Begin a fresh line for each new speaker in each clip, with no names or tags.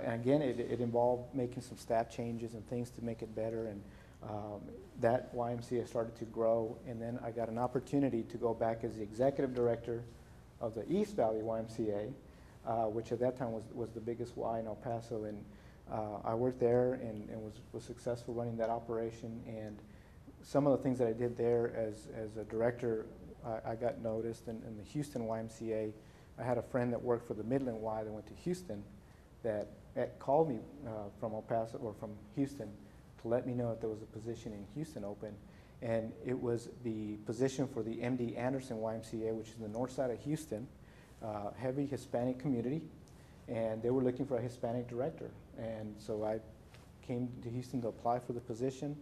And again, it involved making some staff changes and things to make it better. And that YMCA started to grow. And then I got an opportunity to go back as the executive director of the East Valley YMCA, which at that time was the biggest Y in El Paso. And I worked there and was successful running that operation. And some of the things that I did there as a director, I got noticed. In the Houston YMCA, I had a friend that worked for the Midland Y that went to Houston that called me from El Paso or from Houston to let me know that there was a position in Houston open. And it was the position for the MD Anderson YMCA, which is in the north side of Houston, heavy Hispanic community. And they were looking for a Hispanic director. And so I came to Houston to apply for the position.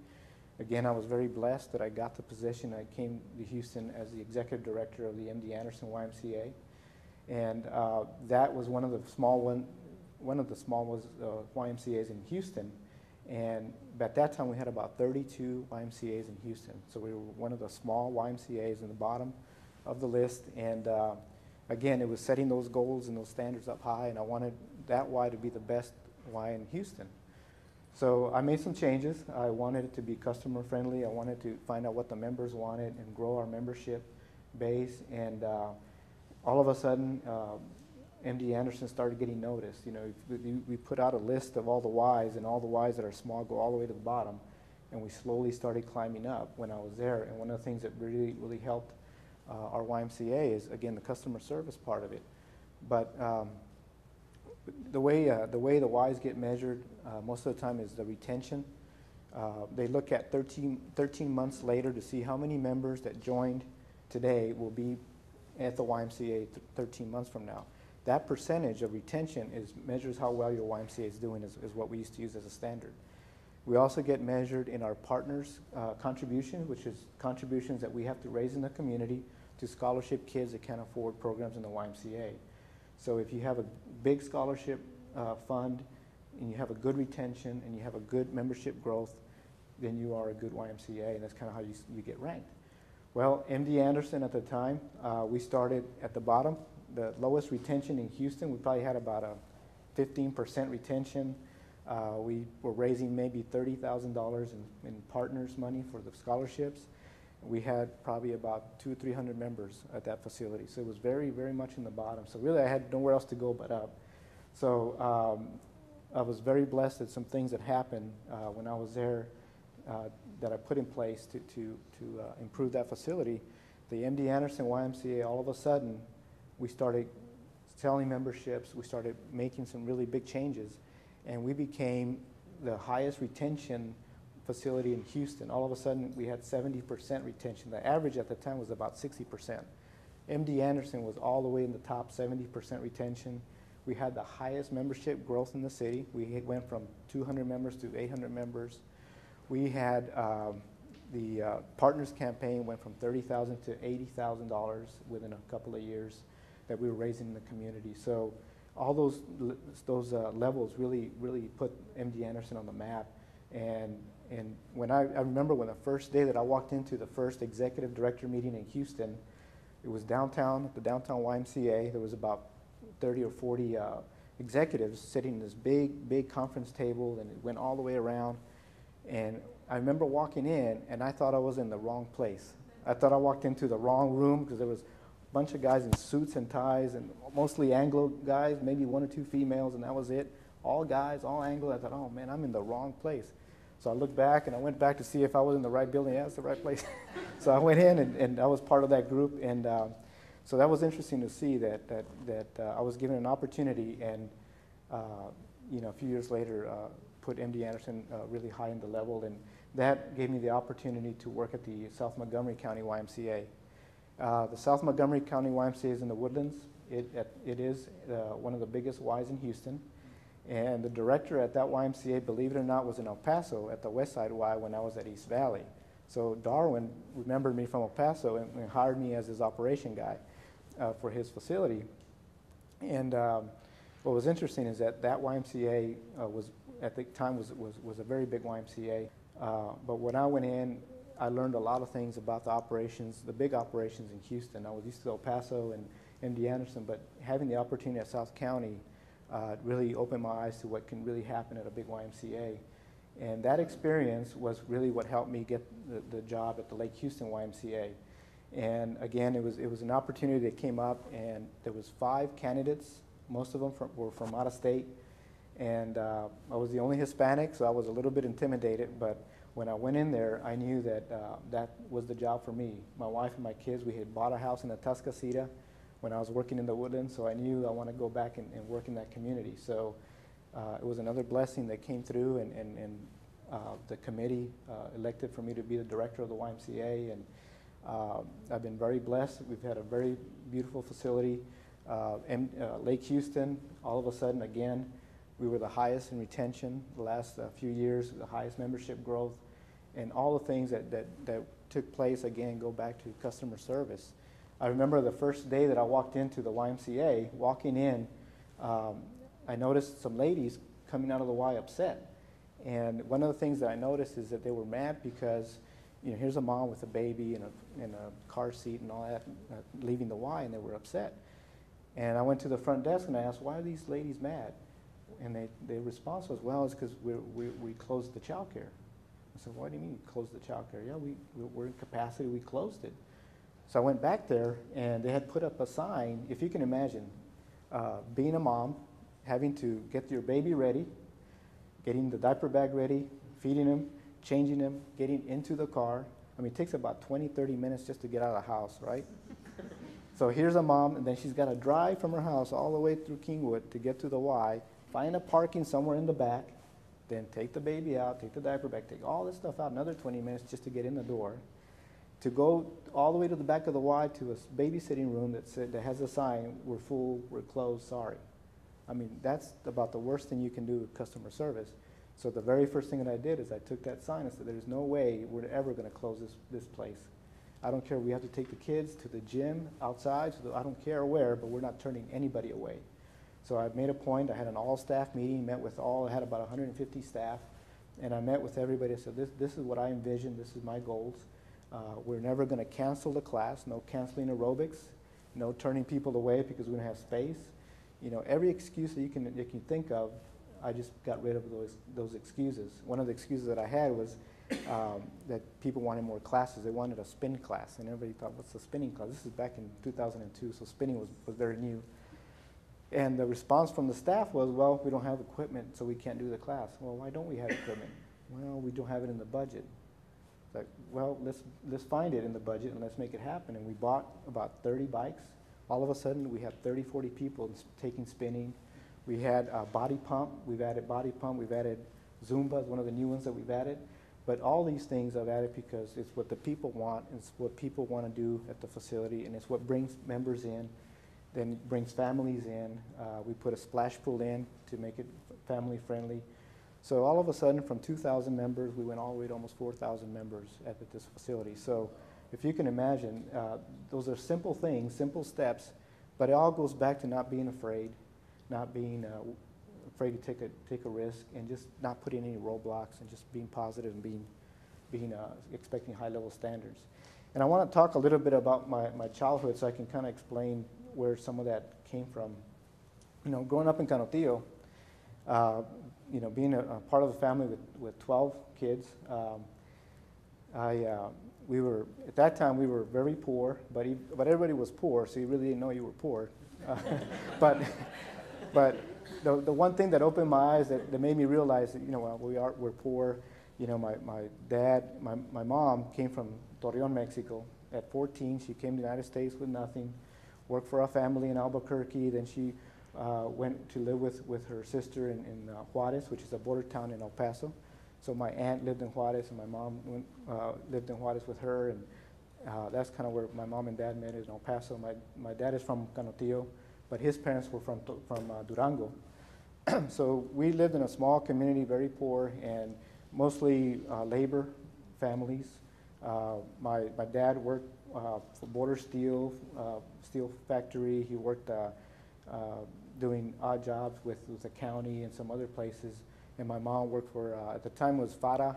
Again, I was very blessed that I got the position. I came to Houston as the executive director of the MD Anderson YMCA. And that was one of the smallest YMCAs in Houston. And at that time, we had about 32 YMCAs in Houston. So we were one of the small YMCAs in the bottom of the list. And again, it was setting those goals and those standards up high, and I wanted that Y to be the best Y in Houston. So I made some changes. I wanted it to be customer friendly. I wanted to find out what the members wanted and grow our membership base. And all of a sudden, MD Anderson started getting noticed. You know, we put out a list of all the Ys, and all the Ys that are small go all the way to the bottom. And we slowly started climbing up when I was there. And one of the things that really, really helped our YMCA is, again, the customer service part of it. But the way the Ys get measured most of the time is the retention. They look at 13 months later to see how many members that joined today will be at the YMCA 13 months from now. That percentage of retention measures how well your YMCA is doing, is what we used to use as a standard. We also get measured in our partners' contributions, which is contributions that we have to raise in the community to scholarship kids that can't afford programs in the YMCA. So if you have a big scholarship fund and you have a good retention and you have a good membership growth, then you are a good YMCA, and that's kind of how you get ranked. Well, MD Anderson at the time, we started at the bottom. The lowest retention in Houston, we probably had about a 15% retention. We were raising maybe $30,000 in partners' money for the scholarships. We had probably about 200 or 300 members at that facility. So it was very, very much in the bottom. So really I had nowhere else to go but up. So I was very blessed at some things that happened when I was there that I put in place to improve that facility. The MD Anderson YMCA, all of a sudden, we started selling memberships. We started making some really big changes. And we became the highest retention facility in Houston. All of a sudden, we had 70% retention. The average at the time was about 60%. MD Anderson was all the way in the top, 70% retention. We had the highest membership growth in the city. We went from 200 members to 800 members. We had the Partners Campaign went from $30,000 to $80,000 within a couple of years that we were raising in the community. So all those levels really put MD Anderson on the map. And when I remember when the first day that I walked into the first executive director meeting in Houston, it was downtown, at the downtown YMCA. There was about 30 or 40 executives sitting in this big conference table, and it went all the way around. And I remember walking in, and I thought I was in the wrong place. I thought I walked into the wrong room because there was a bunch of guys in suits and ties, and mostly Anglo guys, maybe one or two females, and that was it. All guys, all Anglo. I thought, oh man, I'm in the wrong place. So I looked back, and I went back to see if I was in the right building. Yeah, it's the right place. So I went in, and I was part of that group. And so that was interesting to see that I was given an opportunity, and you know, a few years later, put MD Anderson really high in the level, and that gave me the opportunity to work at the South Montgomery County YMCA. The South Montgomery County YMCA is in the Woodlands. It is one of the biggest Ys in Houston. And the director at that YMCA, believe it or not, was in El Paso at the West Side Y when I was at East Valley. So Darwin remembered me from El Paso and hired me as his operation guy for his facility. And what was interesting is that YMCA was, at the time, was a very big YMCA. But when I went in, I learned a lot of things about the operations, the big operations in Houston. I was used to El Paso and MD Anderson, but having the opportunity at South County really opened my eyes to what can really happen at a big YMCA. And that experience was really what helped me get the job at the Lake Houston YMCA. And again, it was an opportunity that came up, and there was 5 candidates. Most of them were from out of state. And I was the only Hispanic, so I was a little bit intimidated. But when I went in there, I knew that that was the job for me. My wife and my kids, we had bought a house in Atascocita when I was working in the Woodlands, so I knew I want to go back and work in that community. So it was another blessing that came through, and the committee elected for me to be the director of the YMCA, and I've been very blessed. We've had a very beautiful facility. Lake Houston, all of a sudden, again, we were the highest in retention the last few years, the highest membership growth, and all the things that took place, again, go back to customer service. I remember the first day that I walked into the YMCA, walking in, I noticed some ladies coming out of the Y upset. And one of the things that I noticed is that they were mad because, you know, here's a mom with a baby in a car seat and all that, leaving the Y, and they were upset. And I went to the front desk and I asked, why are these ladies mad? And their response was, well, it's because we closed the child care. I said, what do you mean you closed the child care? Yeah, we're in capacity, we closed it. So I went back there, and they had put up a sign. If you can imagine, being a mom, having to get your baby ready, getting the diaper bag ready, feeding him, changing him, getting into the car. I mean, it takes about 20, 30 minutes just to get out of the house, right? So here's a mom, and then she's got to drive from her house all the way through Kingwood to get to the Y, find a parking somewhere in the back, then take the baby out, take the diaper bag, take all this stuff out, another 20 minutes just to get in the door, to go all the way to the back of the Y to a babysitting room that has a sign, we're full, we're closed, sorry. I mean, that's about the worst thing you can do with customer service. So the very first thing that I did is I took that sign and said, there's no way we're ever going to close this place. I don't care, we have to take the kids to the gym outside, I don't care where, but we're not turning anybody away. So I made a point, I had an all-staff meeting, I had about 150 staff, and I met with everybody. I said, this is what I envision, this is my goals. We're never going to cancel the class, no canceling aerobics, no turning people away because we don't have space. You know, every excuse that you can think of, I just got rid of those excuses. One of the excuses that I had was that people wanted more classes. They wanted a spin class, and everybody thought, what's a spinning class? This is back in 2002, so spinning was very new. And the response from the staff was, well, we don't have equipment, so we can't do the class. Well, why don't we have equipment? Well, we don't have it in the budget. It's like, well, let's find it in the budget and let's make it happen. And we bought about 30 bikes. All of a sudden, we had 30, 40 people taking spinning. We had a body pump. We've added body pump. We've added Zumba, one of the new ones that we've added. But all these things I've added because it's what the people want. It's what people want to do at the facility, and it's what brings members in, then brings families in. We put a splash pool in to make it family friendly. So all of a sudden, from 2,000 members, we went all the way to almost 4,000 members at this facility. So if you can imagine, those are simple things, simple steps, but it all goes back to not being afraid, not being afraid to take a risk, and just not putting any roadblocks, and just being positive and being expecting high-level standards. And I want to talk a little bit about my childhood so I can kind of explain where some of that came from. You know, growing up in Canotillo, you know, being a part of a family with 12 kids, we were, at that time, we were very poor, but everybody was poor, so you really didn't know you were poor. But the one thing that opened my eyes, that made me realize that, you know, well, we're poor. You know, my mom came from Torreon, Mexico. At 14, she came to the United States with nothing, worked for a family in Albuquerque, then she went to live with her sister in Juarez, which is a border town in El Paso. So my aunt lived in Juarez, and my mom lived in Juarez with her, and that's kind of where my mom and dad met, in El Paso. My dad is from Canotillo, but his parents were from Durango. So we lived in a small community, very poor, and mostly labor families. My dad worked for Border Steel, steel factory. He worked doing odd jobs with the county and some other places. And my mom worked for, at the time it was FARA